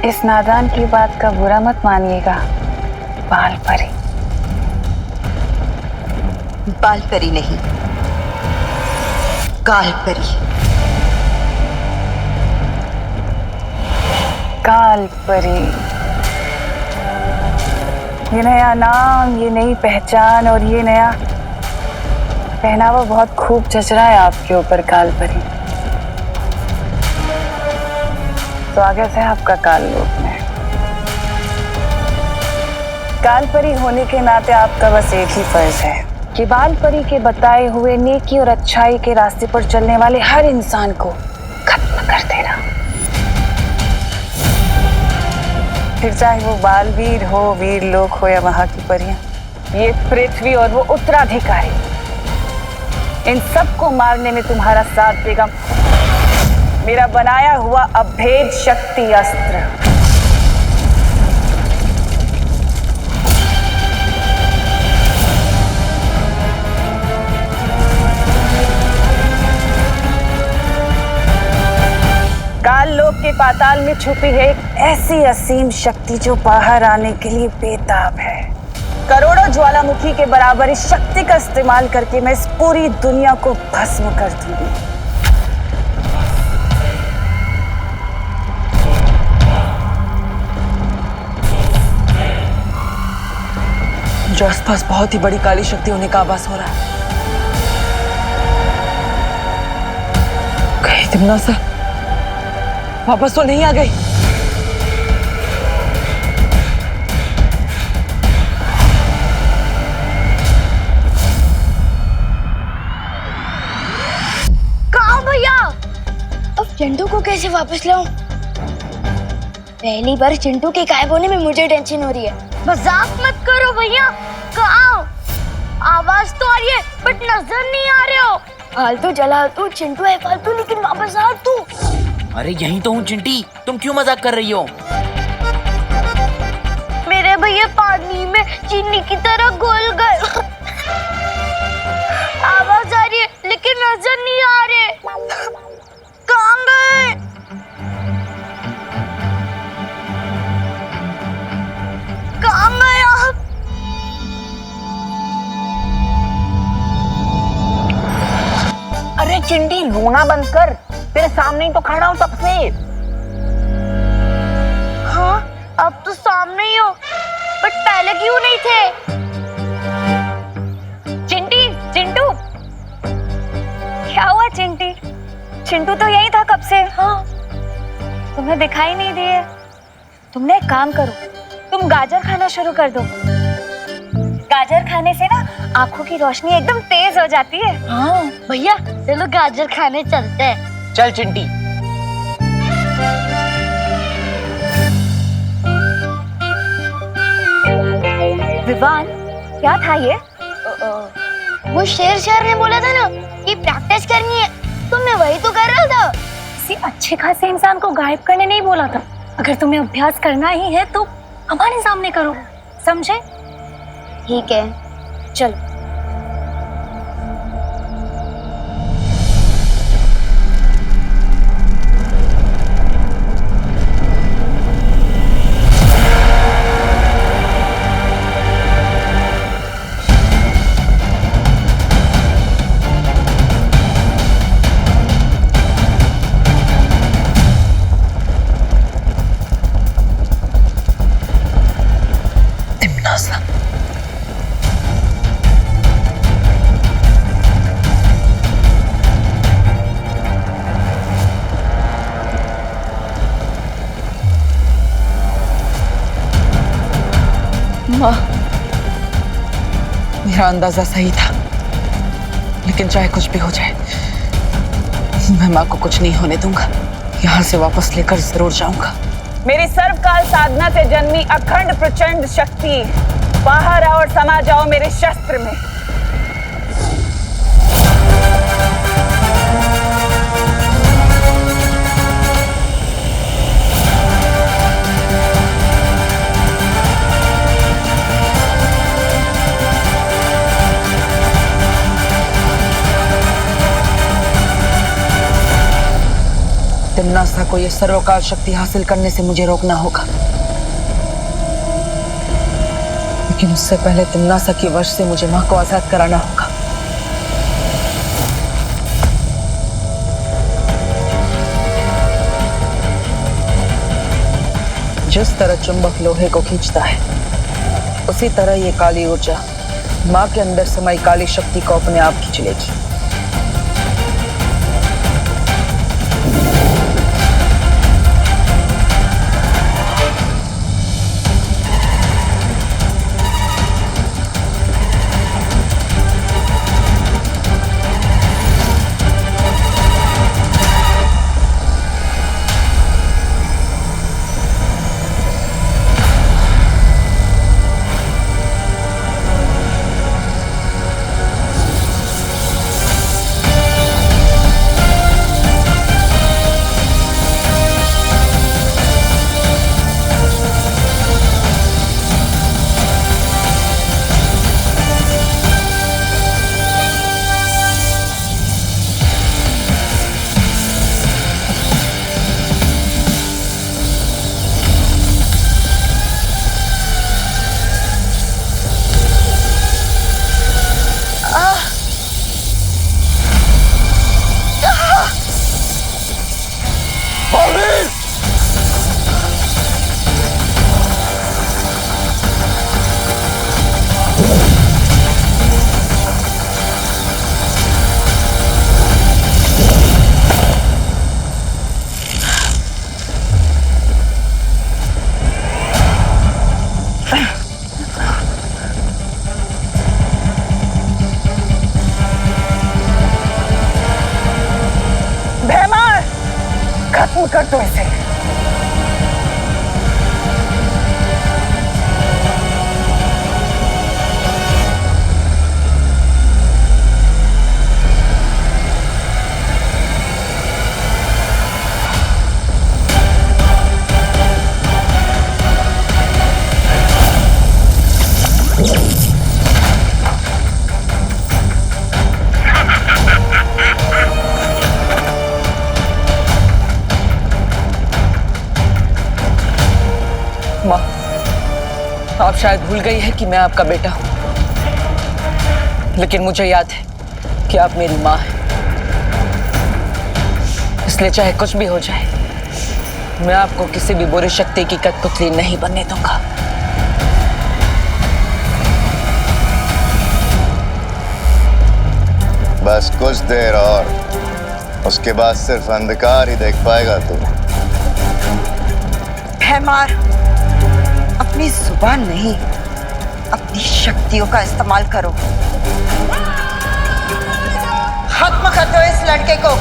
इस नादान की बात का बुरा मत मानिएगा। बाल परी। बाल परी नहीं, काल परी। काल परी। ये नया नाम, ये नई पहचान और ये नया पहनावा बहुत खूब जच रहा है आपके ऊपर काल परी। स्वागत है आपका काल लोक में। काल परी होने के नाते आपका बस एक ही फर्ज है कि बाल परी के बताए हुए नेकी और अच्छाई के रास्ते पर चलने वाले हर इंसान को खत्म कर देना। फिर चाहे वो बालवीर हो, वीर लोक हो या वहां की परियां, ये पृथ्वी और वो उत्तराधिकारी, इन सबको मारने में तुम्हारा साथ देगा मेरा बनाया हुआ अभेद शक्ति अस्त्र। काल लोक के पाताल में छुपी है एक ऐसी असीम शक्ति जो बाहर आने के लिए बेताब है। करोड़ों ज्वालामुखी के बराबर इस शक्ति का इस्तेमाल करके मैं इस पूरी दुनिया को भस्म कर दूंगी। जो आसपास बहुत ही बड़ी काली शक्ति होने का आभास हो रहा है। कहीं तिमना सा वापस तो नहीं आ गई? कहाँ भैया? अब चिंटू को कैसे वापस लाऊं? पहली बार चिंटू के गायब होने में मुझे टेंशन हो रही है। मजाक मत करो भैया। कहाँ? आवाज तो आ रही है बट नजर नहीं आ रहे हो। फालतू जला तू, चिंटू है फालतू, लेकिन वापस आ तू। अरे यहीं तो हूँ चिंटी, तुम क्यों मजाक कर रही हो? मेरे भैया पानी में चीनी की तरह घुल गए। आवाज आ रही है लेकिन नजर नहीं आ रहे। कहाँ गए? कहाँ गए आप? अरे चिंटी, रोना बंद कर, तेरे सामने ही तो खड़ा हूं तब से। हाँ, अब तो सामने ही हो, बट पहले क्यों नहीं थे? चिंटी, चिंटू, क्या हुआ चिंटी? चिंटू तो यही था कब से। हाँ, तुम्हें दिखाई नहीं दिए। तुमने एक काम करो, तुम गाजर खाना शुरू कर दो। गाजर खाने से ना आंखों की रोशनी एकदम तेज हो जाती है। हाँ भैया, चलो गाजर खाने चलते हैं। चल चिंटी। विवान, क्या था ये? वो शेर ने बोला था ना कि प्रैक्टिस करनी है, तो मैं वही तो कर रहा था। किसी अच्छे खासे इंसान को गायब करने नहीं बोला था। अगर तुम्हें अभ्यास करना ही है तो हमारे सामने करो, समझे? ठीक है, चलो। माँ, मेरा अंदाजा सही था, लेकिन चाहे कुछ भी हो जाए, मैं माँ को कुछ नहीं होने दूंगा। यहाँ से वापस लेकर जरूर जाऊंगा। मेरी सर्वकाल साधना से जन्मी अखंड प्रचंड शक्ति, बाहर आओ और समा जाओ मेरे शस्त्र में। तिम्नासा को ये सर्वकाल शक्ति हासिल करने से मुझे रोकना होगा, लेकिन उससे पहले तिम्नासा की वश से मुझे मां को आजाद कराना होगा। जिस तरह चुंबक लोहे को खींचता है, उसी तरह ये काली ऊर्जा मां के अंदर समाई काली शक्ति को अपने आप खींच लेगी। खत्म कर दो इसे। माँ, आप शायद भूल गई है कि मैं आपका बेटा हूं, लेकिन मुझे याद है कि आप मेरी माँ हैं। इसलिए चाहे कुछ भी हो जाए, मैं आपको किसी भी बुरी शक्ति की कठपुतली नहीं बनने दूंगा। बस कुछ देर और, उसके बाद सिर्फ अंधकार ही देख पाएगा तू। भैमार, अपनी जुबान नहीं, अपनी शक्तियों का इस्तेमाल करो। खत्म कर दो इस लड़के को।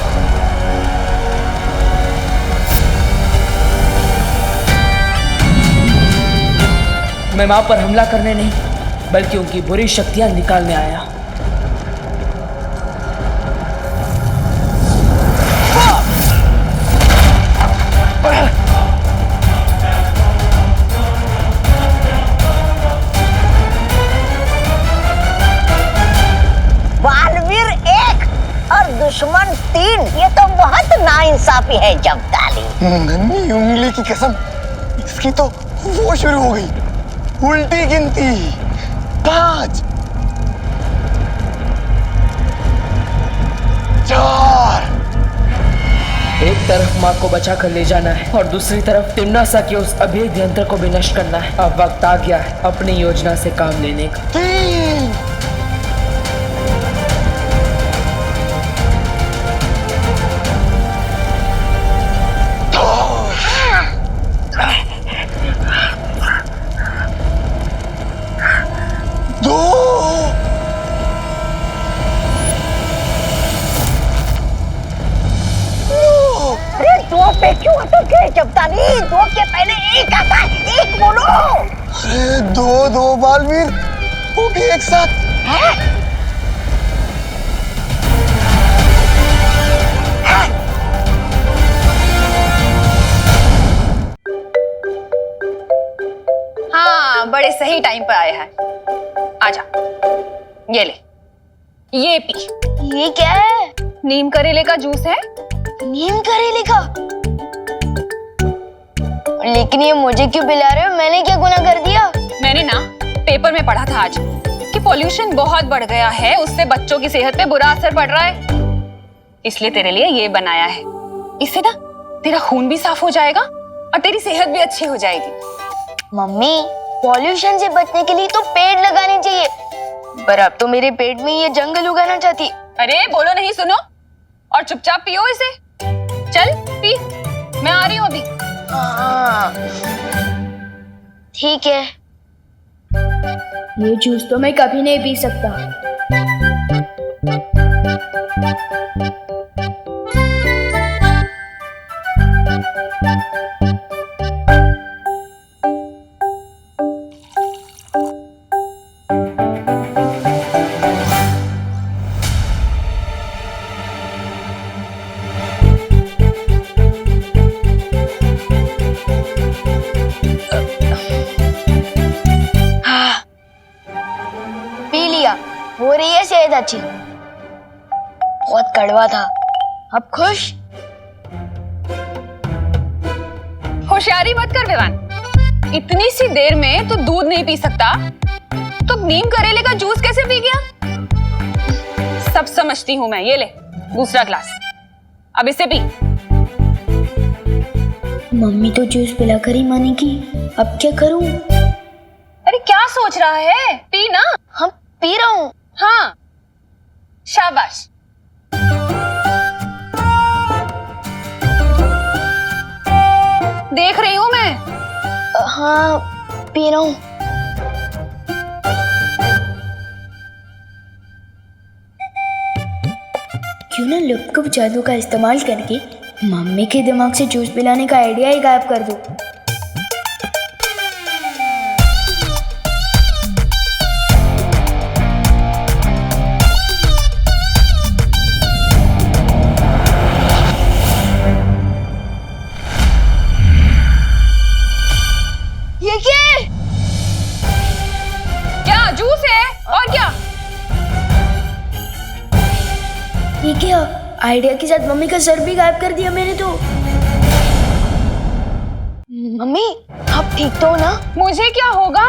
मैं मां पर हमला करने नहीं, बल्कि उनकी बुरी शक्तियां निकालने आया। दुश्मन 3, ये तो बहुत नाइंसाफी है जब्ताली। नन्ही उंगली की कसम, इसकी तो वो शुरू हो गई, उल्टी गिनती 5 4। एक तरफ माँ को बचा कर ले जाना है और दूसरी तरफ तिम्नासा के उस अभेद यंत्र को भी नष्ट करना है। अब वक्त आ गया है अपनी योजना से काम लेने का। 3 पे क्यों अटक गए जब्ताली? 2 के पहले 1 आता, 1 बोलो। अरे 2 बालवीर, वो भी एक साथ। है? हाँ, बड़े सही टाइम पर आया है। आजा, ये ले, ये पी। ये क्या है? नीम करेले का जूस है। नीम करेले का? लेकिन ये मुझे क्यों पिला रहे हो? मैंने क्या गुनाह कर दिया? मैंने ना पेपर में पढ़ा था आज कि पॉल्यूशन बहुत बढ़ गया है, उससे बच्चों की सेहत पे बुरा असर पड़ रहा है, इसलिए तेरे लिए ये बनाया है। इससे ना तेरा खून भी साफ हो जाएगा और तेरी सेहत भी अच्छी हो जाएगी। मम्मी, पॉल्यूशन से बचने के लिए तो पेड़ लगाने चाहिए, पर अब तो मेरे पेट में ये जंगल उगाना चाहती। अरे बोलो नहीं, सुनो और चुपचाप पियो इसे। चल पी, मैं आ रही हूँ अभी। हाँ, ठीक है। ये जूस तो मैं कभी नहीं पी सकता। हो रही है सेहत अच्छी। बहुत कड़वा था, अब खुश? होशियारी मत कर विवान, इतनी सी देर में तू दूध नहीं पी सकता तो नीम करेले का जूस कैसे पी गया? सब समझती हूँ मैं। ये ले दूसरा ग्लास, अब इसे पी। मम्मी तो जूस पिलाकर ही मानेगी, अब क्या करूं? अरे क्या सोच रहा है, पी ना। हम पी रहा हूँ। हाँ शाबाश। देख रही हूँ मैं। हाँ पी रहा हूँ। क्यों ना लुप्त जादू का इस्तेमाल करके मम्मी के दिमाग से जूस पिलाने का आइडिया ही गायब कर दूं। ये क्या जूस है और क्या? ये क्या? आइडिया के साथ मम्मी का सर भी गायब कर दिया मैंने तो। मम्मी आप ठीक तो हो ना? मुझे क्या होगा?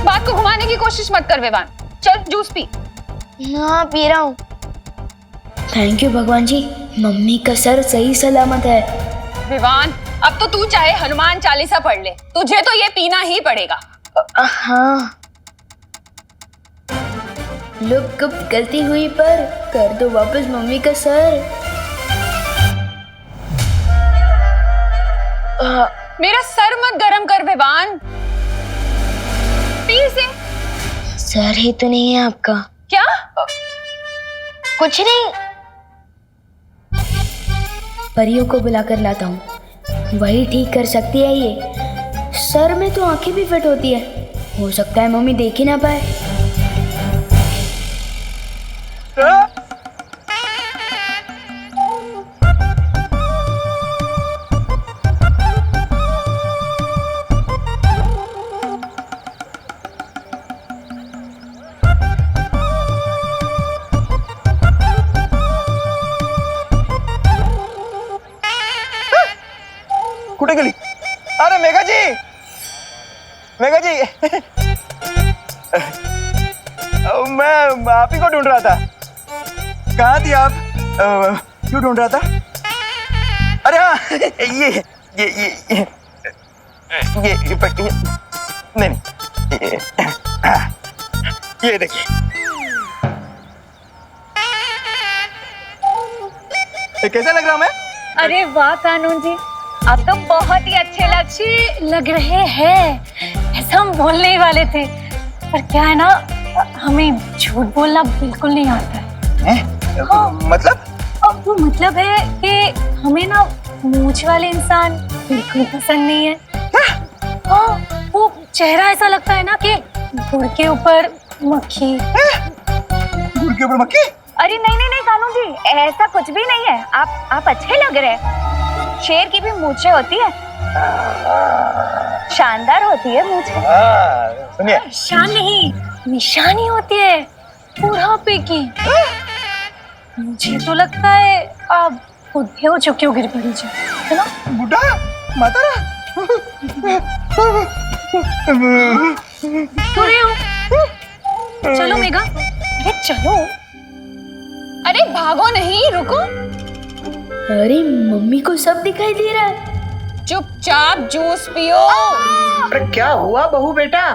बात को घुमाने की कोशिश मत कर विवान, चल जूस पी। हाँ पी रहा हूँ। थैंक यू भगवान जी, मम्मी का सर सही सलामत है। विवान अब तो तू चाहे हनुमान चालीसा पढ़ ले, तुझे तो ये पीना ही पड़ेगा। हाँ लोग गुप्त गलती हुई पर कर दो वापस मम्मी का सर। मेरा सर मत गरम कर विवान, पी से। सर ही तो नहीं है आपका? क्या? कुछ नहीं, परियों को बुलाकर लाता हूँ, वही ठीक कर सकती है ये। सर में तो आंखें भी फिट होती है, हो सकता है मम्मी देख ही ना पाए। कुठे गेली? अरे मेघा जी, मेघा जी मैं आप ही को ढूंढ रहा था। कहाँ थी आप? क्यों ढूंढ रहा था? अरे हाँ ये नहीं ये देखिए, कैसा लग रहा मैं? अरे वाह कानून जी, आप तो बहुत ही अच्छे लग रहे हैं। ऐसा हम बोलने ही वाले थे, पर क्या है ना, हमें झूठ बोलना बिल्कुल नहीं आता है। हाँ। मतलब? अब वो मतलब है कि हमें ना मूंछ वाले इंसान बिल्कुल पसंद नहीं है। हाँ, वो चेहरा ऐसा लगता है ना कि गुड़ के ऊपर मक्खी। गुड़ के ऊपर मक्खी? अरे नहीं नहीं नहीं कानून जी, ऐसा कुछ भी नहीं है। आप अच्छे लग रहे हैं। शेर की भी मूंछें होती है, शानदार होती है मूंछें। सुनिए, शान नहीं, निशानी होती है बुढ़ापे की। मुझे तो लगता है आप बुढ़े हो चुके हो गिर पड़ी जी, है ना? बुढ़ा मातारा चलो मेघा, अरे चलो। अरे भागो नहीं, रुको। अरे मम्मी को सब दिखाई दे रहा है। चुपचाप जूस पियो। अरे क्या हुआ बहू बेटा?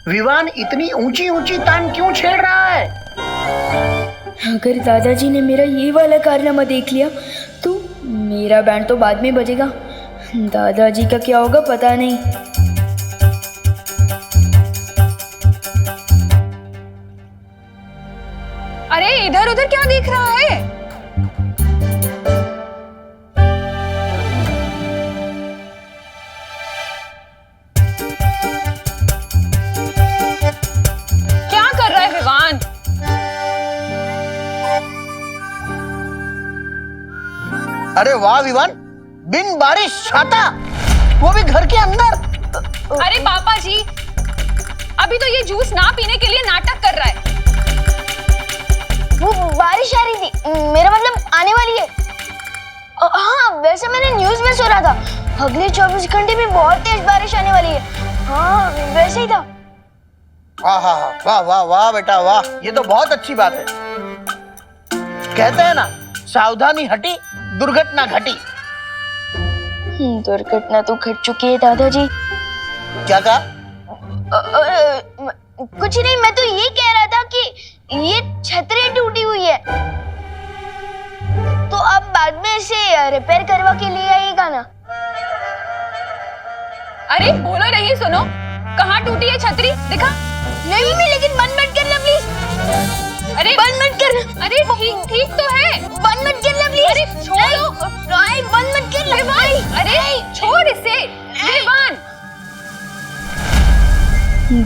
विवान इतनी ऊंची ऊंची तान क्यों छेड़ रहा है? अगर दादाजी ने मेरा ये वाला कारनामा देख लिया तो मेरा बैंड तो बाद में बजेगा। दादाजी का क्या होगा पता नहीं। अरे इधर उधर क्या देख रहा है? क्या कर रहा है विवान? अरे वाह विवान, बिन बारिश छाता, वो भी घर के अंदर। अरे पापा जी, अभी तो ये जूस ना पीने के लिए नाटक कर रहा है। वो बारिश आ रही थी, मेरा मतलब आने वाली है। हाँ वैसे मैंने न्यूज़ में सुना था अगले 24 घंटे में बहुत तेज बारिश आने वाली है। हाँ वैसे ही था। वाह वाह वाह वाह बेटा वाह, ये तो बहुत अच्छी बात है। कहते हैं ना, सावधानी हटी दुर्घटना घटी। दुर्घटना तो घट चुकी है दादाजी। क्या कहा? कुछ नहीं, मैं तो ये कह रहा था कि ये छतरी टूटी हुई है तो अब बाद में इसे रिपेयर करवा के लिए आइएगा ना। अरे बोलो नहीं, सुनो, कहाँ टूटी है छतरी? दिखा। नहीं मैं, लेकिन बंद मत करना प्लीज। अरे बंद मत करना। अरे ठीक तो है। बंद मत करना प्लीज। अरे छोड़ो। नहीं बंद मत करना। विवान, अरे छोड़ इसे। विवान,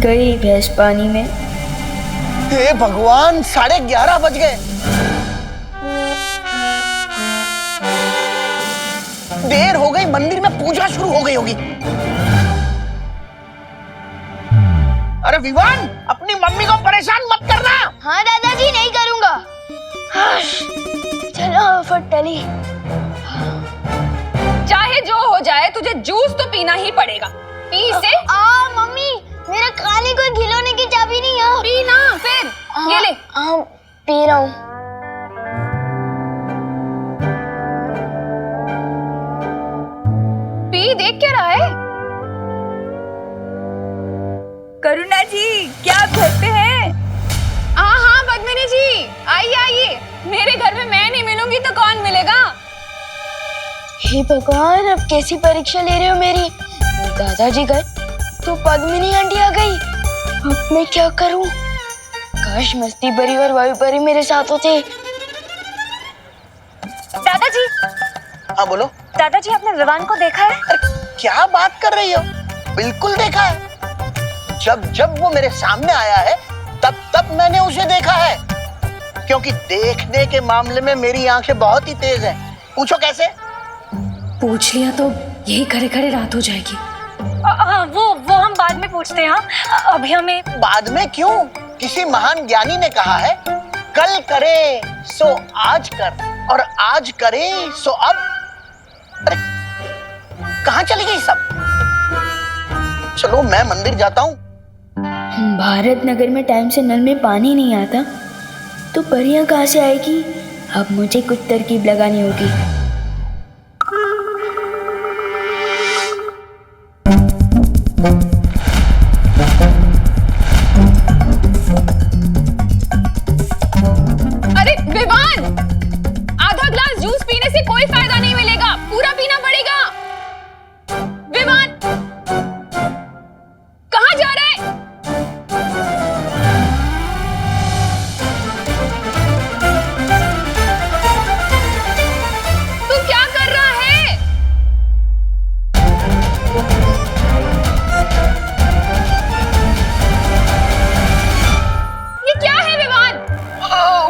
गई भैंस पानी में। हे भगवान, 11:30 बज गए। देर हो गई, मंदिर में पूजा शुरू हो गई होगी। अरे विवान, अपनी मम्मी को परेशान मत करना। हाँ दादाजी, नहीं करूंगा। चलो फटली। चाहे जो हो जाए तुझे जूस तो पीना ही पड़ेगा। पी इसे। मम्मी, मेरा खाने को खिलौने की चाबी नहीं है। पीना फिर। ये ले। पी रहा हूँ। पी, देख क्या रहा है? करुणा जी, क्या आप घर पे हैं? हाँ पद्मिनी जी, आइए आइए। मेरे घर में मैं नहीं मिलूंगी तो कौन मिलेगा? हे भगवान, अब कैसी परीक्षा ले रहे हो मेरी? दादाजी गए तो पद्मिनी आंटी आ गई। अब मैं क्या करूं? काश मस्ती भरी और वायु भरी मेरे साथ होते। दादाजी। हाँ बोलो। दादाजी, आपने विवान को देखा है? अरे क्या बात कर रही हो? बिल्कुल देखा है। जब वो मेरे सामने आया है तब मैंने उसे देखा है। क्योंकि देखने के मामले में मेरी आंखें बहुत ही तेज हैं। पूछो कैसे? पूछ लिया तो यही खड़े खड़े रात हो जाएगी। वो हम बाद में पूछते हैं। अभी हमें। बाद में क्यों? किसी महान ज्ञानी ने कहा है, कल करे सो आज कर और आज करे सो अब। अरे कहाँ चली गई सब? चलो मैं मंदिर जाता हूँ। भारत नगर में टाइम से नल में पानी नहीं आता तो परियां कहाँ से आएगी? अब मुझे कुछ तरकीब लगानी होगी। अरे विवान, आधा ग्लास जूस पीने से कोई फायदा नहीं मिलेगा, पूरा पीना पड़ेगा। विवान, कहाँ जा रहा है? तू क्या कर रहा है? ये क्या है विवान?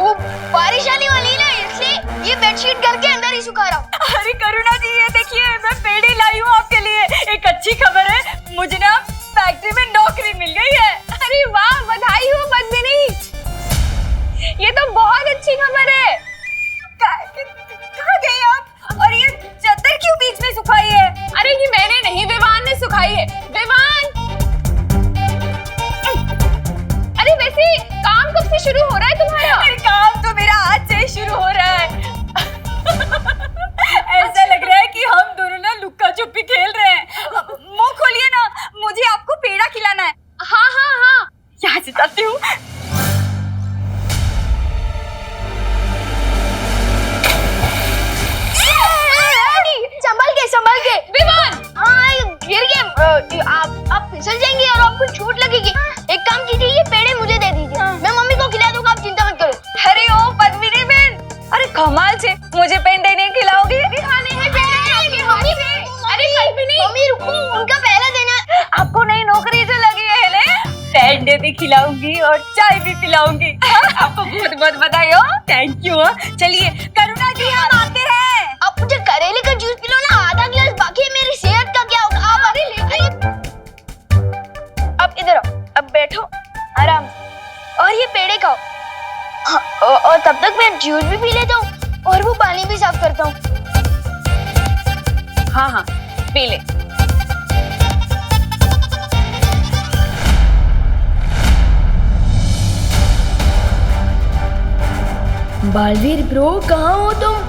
वो बारिश आने वाली है ना, इसलिए ये बेडशीट घर के अंदर ही सुखा रहा हूँ। अरे करुणा जी, ये देखिए, मैं पेड़ी लाई हूँ आपके लिए। एक अच्छी खबर है, मुझे ना फैक्ट्री में नौकरी मिल गई है। अरे वाह, बधाई हो पद्मिनी। ये तो बहुत अच्छी खबर है। कहाँ गए आप? और ये चादर क्यों बीच में सुखाई है? अरे ये मैंने नहीं, विवान ने सुखाई शुरू हो रहा है तुम्हारा? काम तो मेरा आज से ही शुरू हो रहा है। ऐसा लग रहा है कि हम दोनों ना लुक्का छुपी खेल रहे हैं। मुंह खोलिए ना, मुझे आपको पेड़ा खिलाना है। हाँ हाँ हाँ, यहाँ से जाती हूँ। संभल के विमान। हाँ, गिर गए। आप फिसल जाएंगे और आपको चोट लगेगी। एक काम कीजिए, ये पेड़े मुझे दे दीजिए, मैं मम्मी को खिला दूंगा, आप चिंता मत करो। अरे ओ पद्मिनी बहन, अरे कमाल से मुझे पेंडे नहीं खिलाओगी? खाने हैं पेड़े मम्मी। अरे पद्मिनी मम्मी रुको, उनका पहला देना है। आपको नई नौकरी जो लगी है ना, पेंडे भी खिलाऊंगी और चाय भी पिलाऊंगी। आपको बहुत बहुत बधाई हो। Thank you. चलिए करुणा जी, हम आते हैं। आप मुझे करेले का जूस पिलो ना, आधा गिलास बाकी है, मेरी सेहत का क्या होगा? आप अरे लेकिन अब इधर आओ, अब बैठो आराम से और ये पेड़े खाओ। हाँ, और तब तक मैं जूस भी पी लेता हूँ और वो पानी भी साफ करता हूँ। हाँ हाँ, पी ले। बालवीर ब्रो, कहाँ हो तुम?